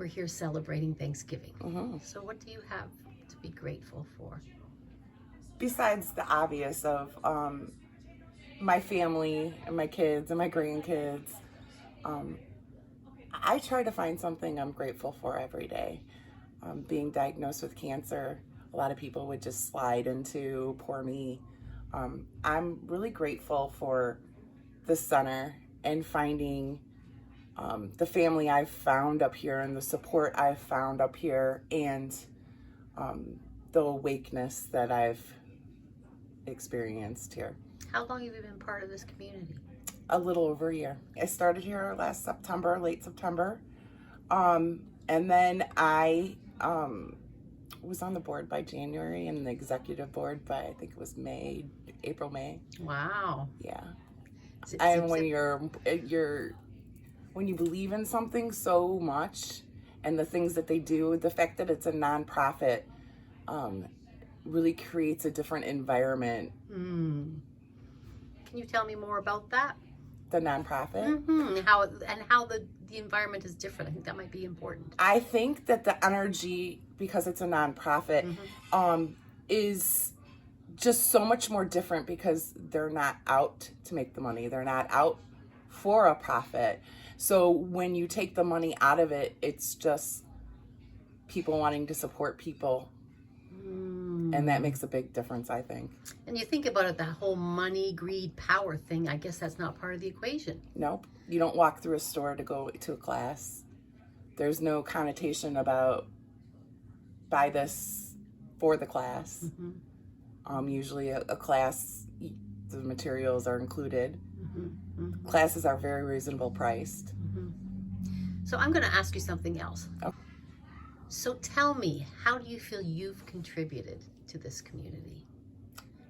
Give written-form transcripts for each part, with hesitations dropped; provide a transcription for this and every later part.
We're here celebrating Thanksgiving. Mm-hmm. So what do you have to be grateful for? Besides the obvious of my family and my kids and my grandkids, I try to find something I'm grateful for every day. Being diagnosed with cancer, a lot of people would just slide into poor me. I'm really grateful for the center and finding the family I've found up here and the support I've found up here, and the awakeness that I've experienced here. How long have you been part of this community? A little over a year. I started here last September, late September. And then I was on the board by January and the executive board by, I think it was April, May. Wow. Yeah. And when when you believe in something so much and the things that they do, the fact that it's a nonprofit really creates a different environment. Can you tell me more about that? The nonprofit? Mm-hmm. How the environment is different. I think that might be important. I think that the energy, because it's a nonprofit, is just so much more different because they're not out to make the money. They're not out for a profit. So when you take the money out of it, it's just people wanting to support people. And that makes a big difference, I think. And you think about it, that whole money, greed, power thing, I guess that's not part of the equation. Nope. You don't walk through a store to go to a class. There's no connotation about buy this for the class. Usually a class, the materials are included. Classes are very reasonable priced. So I'm going to ask you something else. Okay. So tell me, how do you feel you've contributed to this community?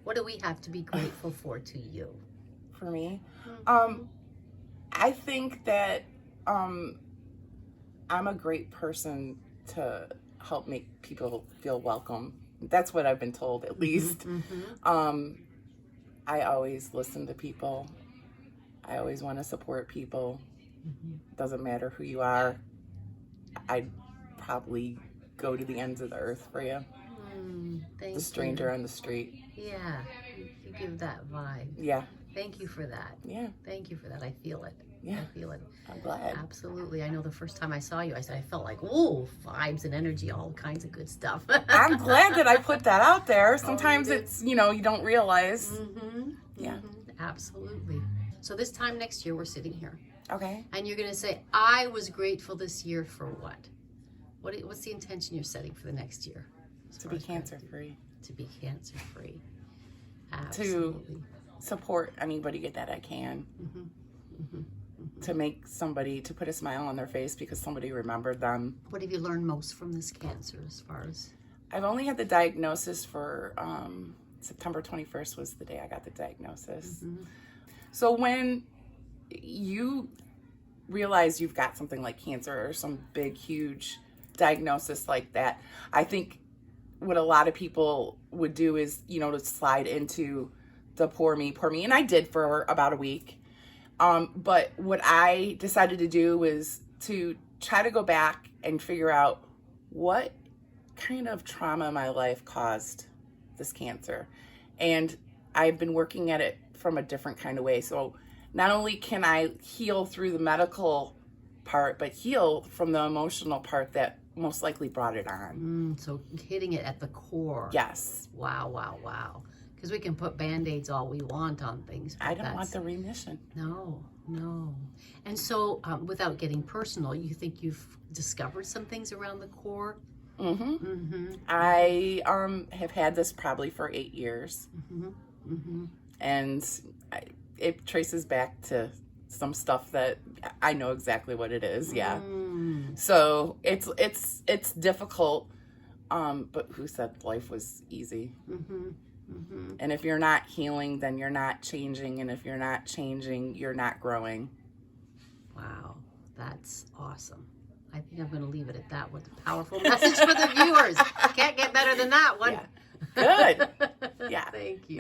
What do we have to be grateful for to you? For me? I think that I'm a great person to help make people feel welcome. That's what I've been told, at least. I always listen to people. I always want to support people. Doesn't matter who you are. I'd probably go to the ends of the earth for you. The stranger on the street. Yeah, you give that vibe. Yeah. Thank you for that. Yeah. Thank you for that. I feel it. Yeah. I feel it. I'm glad. Absolutely. I know the first time I saw you, I said I felt like, ooh, vibes and energy, all kinds of good stuff. I'm glad that I put that out there. Sometimes it's, you don't realize. Yeah. Absolutely. So this time next year, we're sitting here. Okay. And you're going to say, I was grateful this year for what? What's the intention you're setting for the next year? To be cancer-free. To be cancer-free. Absolutely. To support anybody that I can. To make somebody, to put a smile on their face because somebody remembered them. What have you learned most from this cancer as far as? I've only had the diagnosis for September 21st was the day I got the diagnosis. So when you realize you've got something like cancer or some big, huge diagnosis like that, I think what a lot of people would do is, to slide into the poor me. And I did for about a week. But what I decided to do was to try to go back and figure out what kind of trauma my life caused this cancer. And I've been working at it from a different kind of way. So not only can I heal through the medical part, but heal from the emotional part that most likely brought it on. So hitting it at the core. Yes. Wow. Because we can put Band-Aids all we want on things. I don't want the remission. No. And so without getting personal, you think you've discovered some things around the core? I have had this probably for 8 years. And it traces back to some stuff that I know exactly what it is. Yeah. So it's difficult. But who said life was easy? And if you're not healing, then you're not changing. And if you're not changing, you're not growing. Wow. That's awesome. I think I'm going to leave it at that with a powerful message for the viewers. Can't get better than that one. Yeah. Good. Yeah. Thank you.